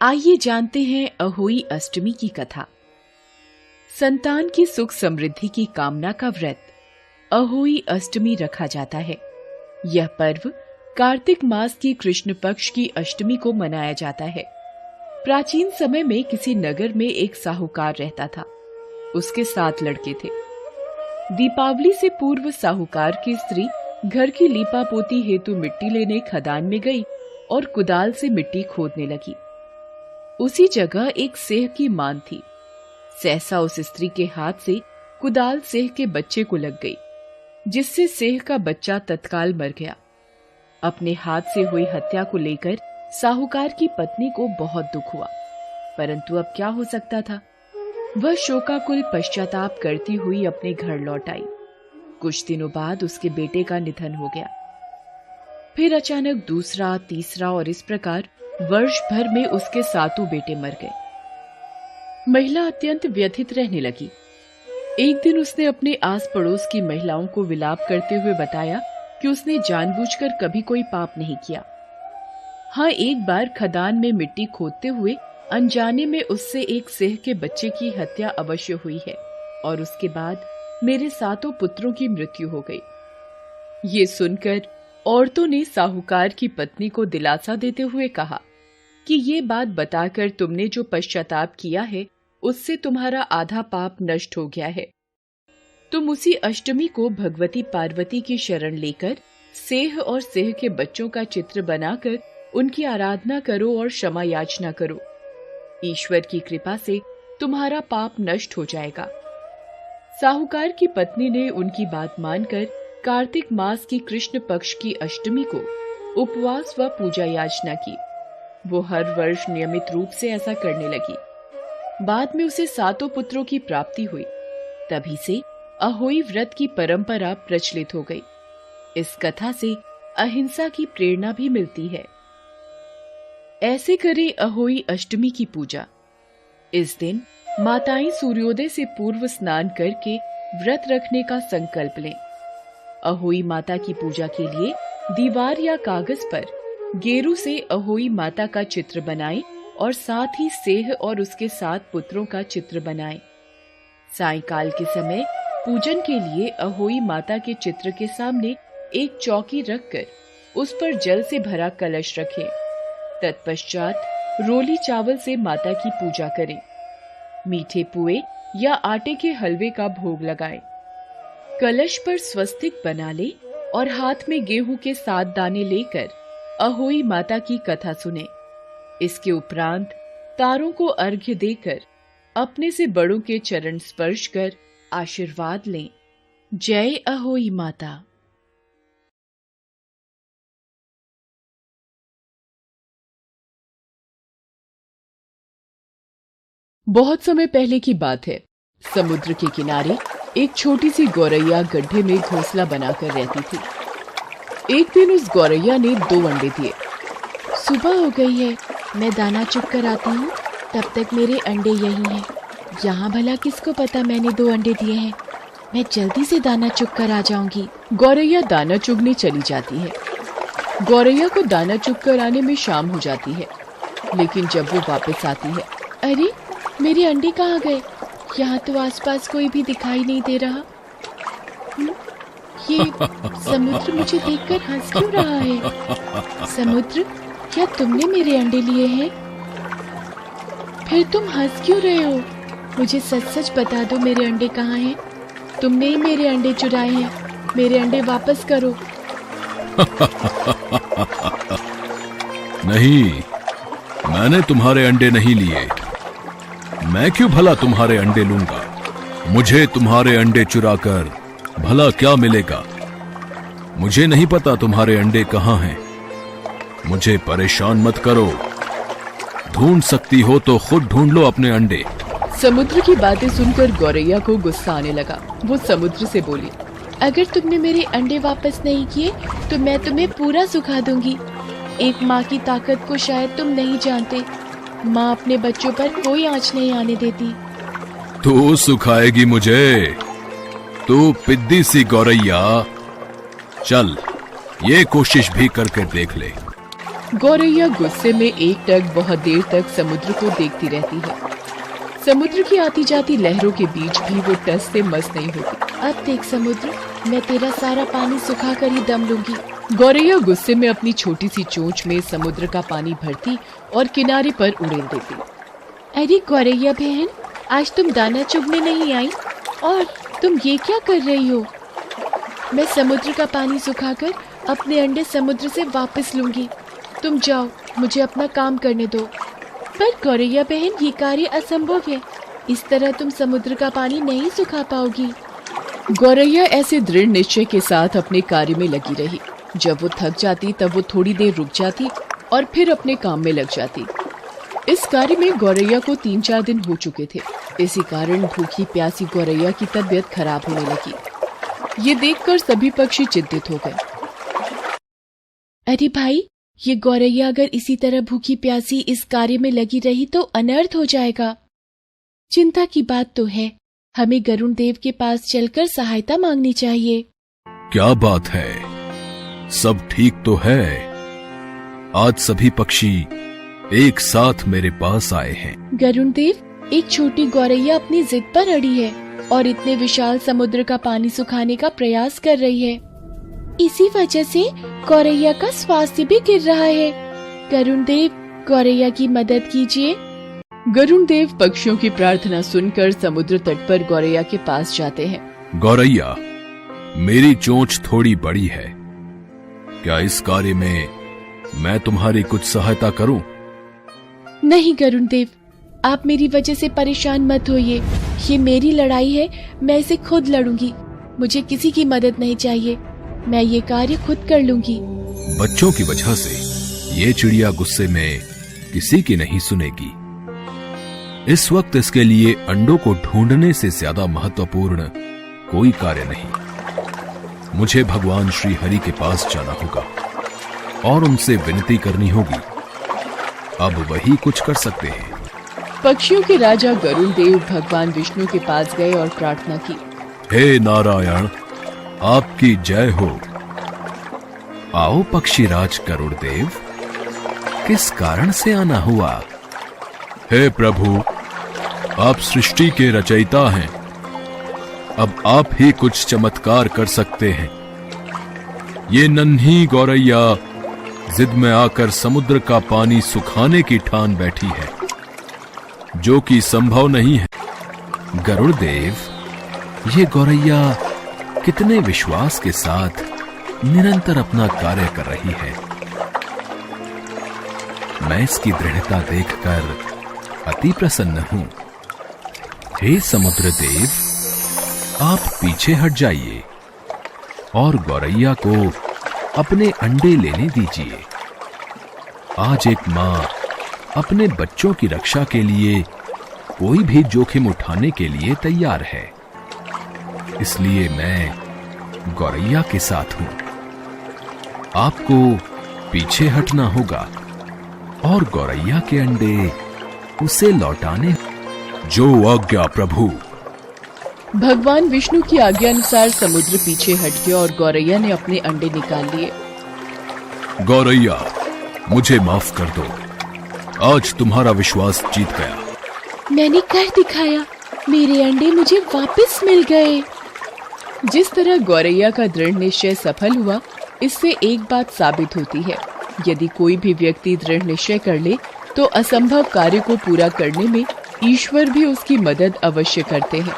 आइए जानते हैं अहोई अष्टमी की कथा। संतान की सुख समृद्धि की कामना का व्रत अहोई अष्टमी रखा जाता है। यह पर्व कार्तिक मास की कृष्ण पक्ष की अष्टमी को मनाया जाता है। प्राचीन समय में किसी नगर में एक साहूकार रहता था। उसके 7 लड़के थे। दीपावली से पूर्व साहूकार की स्त्री घर की लीपापोती हेतु मिट्टी लेने खदान में गई और कुदाल से मिट्टी खोदने लगी। उसी जगह एक सेह की मान थी। सहसा उस स्त्री के हाथ से कुदाल सेह के बच्चे को लग गई, जिससे सेह का बच्चा तत्काल मर गया। अपने हाथ से हुई हत्या को लेकर साहूकार की पत्नी को बहुत दुख हुआ, परंतु अब क्या हो सकता था। वह शोकाकुल पश्चाताप करती हुई अपने घर लौट आई। कुछ दिनों बाद उसके बेटे का निधन हो गया। फिर अचानक दूसरा, तीसरा और इस प्रकार वर्ष भर में उसके 7 बेटे मर गए। महिला अत्यंत व्यथित रहने लगी। एक दिन उसने अपने आस पड़ोस की महिलाओं को विलाप करते हुए बताया कि उसने जानबूझकर कभी कोई पाप नहीं किया। हाँ, एक बार खदान में मिट्टी खोदते हुए अनजाने में उससे एक सेह के बच्चे की हत्या अवश्य हुई है और उसके बाद मेरे 7 पुत्रों की मृत्यु हो गई। ये सुनकर औरतों ने साहूकार की पत्नी को दिलासा देते हुए कहा कि ये बात बताकर तुमने जो पश्चाताप किया है उससे तुम्हारा आधा पाप नष्ट हो गया है। तुम उसी अष्टमी को भगवती पार्वती की शरण लेकर सेह और सेह के बच्चों का चित्र बनाकर उनकी आराधना करो और क्षमा याचना करो। ईश्वर की कृपा से तुम्हारा पाप नष्ट हो जाएगा। साहूकार की पत्नी ने उनकी बात मानकर कार्तिक मास की कृष्ण पक्ष की अष्टमी को उपवास व पूजा याचना की। वो हर वर्ष नियमित रूप से ऐसा करने लगी। बाद में उसे 7 पुत्रों की प्राप्ति हुई। तभी से अहोई व्रत की परंपरा प्रचलित हो गई। इस कथा से अहिंसा की प्रेरणा भी मिलती है। ऐसे करें अहोई अष्टमी की पूजा। इस दिन माताएं सूर्योदय से पूर्व स्नान करके व्रत रखने का संकल्प लें। अहोई माता की पूजा के लिए दीवार या कागज पर गेरू से अहोई माता का चित्र बनाएं और साथ ही सेह और उसके 7 पुत्रों का चित्र बनाएं। सायंकाल के समय पूजन के लिए अहोई माता के चित्र के सामने एक चौकी रखकर उस पर जल से भरा कलश रखें। तत्पश्चात रोली चावल से माता की पूजा करें। मीठे पुए या आटे के हलवे का भोग लगाएं। कलश पर स्वस्तिक बना ले और हाथ में गेहूं के 7 दाने लेकर अहोई माता की कथा सुने। इसके उपरांत तारों को अर्घ्य देकर अपने से बड़ों के चरण स्पर्श कर आशीर्वाद लें। जय अहोई माता। बहुत समय पहले की बात है। समुद्र के किनारे एक छोटी सी गौरैया गड्ढे में घोंसला बनाकर रहती थी। एक दिन उस गौरैया ने 2 अंडे दिए। सुबह हो गई है, मैं दाना चुग कर आती हूँ, तब तक मेरे अंडे यही हैं। यहाँ भला किसको पता मैंने 2 अंडे दिए हैं। मैं जल्दी से दाना चुग कर आ जाऊंगी। गौरैया दाना चुगने चली जाती है। गौरैया को दाना चुग कर आने में शाम हो जाती है, लेकिन जब वो वापस आती है, अरे मेरे अंडे कहाँ गए? यहाँ तो आसपास कोई भी दिखाई नहीं दे रहा। ये समुद्र मुझे देखकर हंस क्यों रहा है? समुद्र, क्या तुमने मेरे अंडे लिए हैं? फिर तुम हंस क्यों रहे हो? मुझे सच सच बता दो, मेरे अंडे कहाँ हैं? तुमने ही मेरे अंडे चुराए हैं। मेरे अंडे वापस करो। नहीं, मैंने तुम्हारे अंडे नहीं लिए। मैं क्यों भला तुम्हारे अंडे लूंगा? मुझे तुम्हारे अंडे चुराकर भला क्या मिलेगा? मुझे नहीं पता तुम्हारे अंडे कहाँ हैं। मुझे परेशान मत करो। ढूंढ सकती हो तो खुद ढूंढ लो अपने अंडे। समुद्र की बातें सुनकर गौरैया को गुस्सा आने लगा। वो समुद्र से बोली, अगर तुमने मेरे अंडे वापस नहीं किए तो मैं तुम्हें पूरा सुखा दूंगी। एक माँ की ताकत को शायद तुम नहीं जानते। माँ अपने बच्चों पर कोई आंच नहीं आने देती। तू सुखाएगी मुझे? तू पिद्दी सी गौरैया। चल, ये कोशिश भी करके देख ले। गौरैया गुस्से में एकटक बहुत देर तक समुद्र को देखती रहती है। समुद्र की आती जाती लहरों के बीच भी वो टस से मस नहीं होती। अब देख समुद्र, मैं तेरा सारा पानी सुखा कर ही दम लूंगी। गौरैया गुस्से में अपनी छोटी सी चोंच में समुद्र का पानी भरती और किनारे पर उड़ेल देती। अरे गौरैया बहन, आज तुम दाना चुगने नहीं आई और तुम ये क्या कर रही हो? मैं समुद्र का पानी सुखाकर अपने अंडे समुद्र से वापस लूंगी। तुम जाओ, मुझे अपना काम करने दो। पर गौरैया बहन, ये कार्य असंभव है। इस तरह तुम समुद्र का पानी नहीं सुखा पाओगी। गौरैया ऐसे दृढ़ निश्चय के साथ अपने कार्य में लगी रही। जब वो थक जाती तब वो थोड़ी देर रुक जाती और फिर अपने काम में लग जाती। इस कार्य में गौरैया को 3-4 दिन हो चुके थे। इसी कारण भूखी प्यासी गौरैया की तबीयत खराब होने लगी। ये देखकर सभी पक्षी चिंतित हो गए। अरे भाई, ये गौरैया अगर इसी तरह भूखी प्यासी इस कार्य में लगी रही तो अनर्थ हो जाएगा। चिंता की बात तो है, हमें गरुण देव के पास चलकर सहायता मांगनी चाहिए। क्या बात है, सब ठीक तो है? आज सभी पक्षी एक साथ मेरे पास आए हैं। गरुण देव, एक छोटी गौरैया अपनी जिद पर अड़ी है और इतने विशाल समुद्र का पानी सुखाने का प्रयास कर रही है। इसी वजह से गौरैया का स्वास्थ्य भी गिर रहा है। गरुण देव, गौरैया की मदद कीजिए। गरुण देव पक्षियों की प्रार्थना सुनकर समुद्र तट पर गौरैया के पास जाते हैं। गौरैया, मेरी चोंच थोड़ी बड़ी है, क्या इस कार्य में मैं तुम्हारी कुछ सहायता करूं? नहीं गरुण देव, आप मेरी वजह से परेशान मत होइए। ये मेरी लड़ाई है, मैं इसे खुद लड़ूंगी। मुझे किसी की मदद नहीं चाहिए, मैं ये कार्य खुद कर लूंगी। बच्चों की वजह से ये चिड़िया गुस्से में किसी की नहीं सुनेगी। इस वक्त इसके लिए अंडों को ढूंढने से ज्यादा महत्वपूर्ण कोई कार्य नहीं। मुझे भगवान श्री हरि के पास जाना होगा और उनसे विनती करनी होगी। अब वही कुछ कर सकते हैं। पक्षियों के राजा गरुण देव भगवान विष्णु के पास गए और प्रार्थना की। हे नारायण, आपकी जय हो। आओ पक्षीराज गरुड़ देव, किस कारण से आना हुआ? हे प्रभु, आप सृष्टि के रचयिता हैं, अब आप ही कुछ चमत्कार कर सकते हैं। ये नन्ही गौरैया जिद में आकर समुद्र का पानी सुखाने की ठान बैठी है, जो कि संभव नहीं है। गरुड़ देव, ये गौरैया कितने विश्वास के साथ निरंतर अपना कार्य कर रही है। मैं इसकी दृढ़ता देखकर अति प्रसन्न हूं। हे समुद्र देव, आप पीछे हट जाइए और गौरैया को अपने अंडे लेने दीजिए। आज एक मां अपने बच्चों की रक्षा के लिए कोई भी जोखिम उठाने के लिए तैयार है, इसलिए मैं गौरैया के साथ हूं। आपको पीछे हटना होगा और गौरैया के अंडे उसे लौटाने। जो आज्ञा प्रभु। भगवान विष्णु की आज्ञा अनुसार समुद्र पीछे हट गया और गौरैया ने अपने अंडे निकाल लिए। गौरैया, मुझे माफ कर दो, आज तुम्हारा विश्वास जीत गया। मैंने कर दिखाया, मेरे अंडे मुझे वापस मिल गए। जिस तरह गौरैया का दृढ़ निश्चय सफल हुआ, इससे एक बात साबित होती है, यदि कोई भी व्यक्ति दृढ़ निश्चय कर ले तो असंभव कार्य को पूरा करने में ईश्वर भी उसकी मदद अवश्य करते हैं।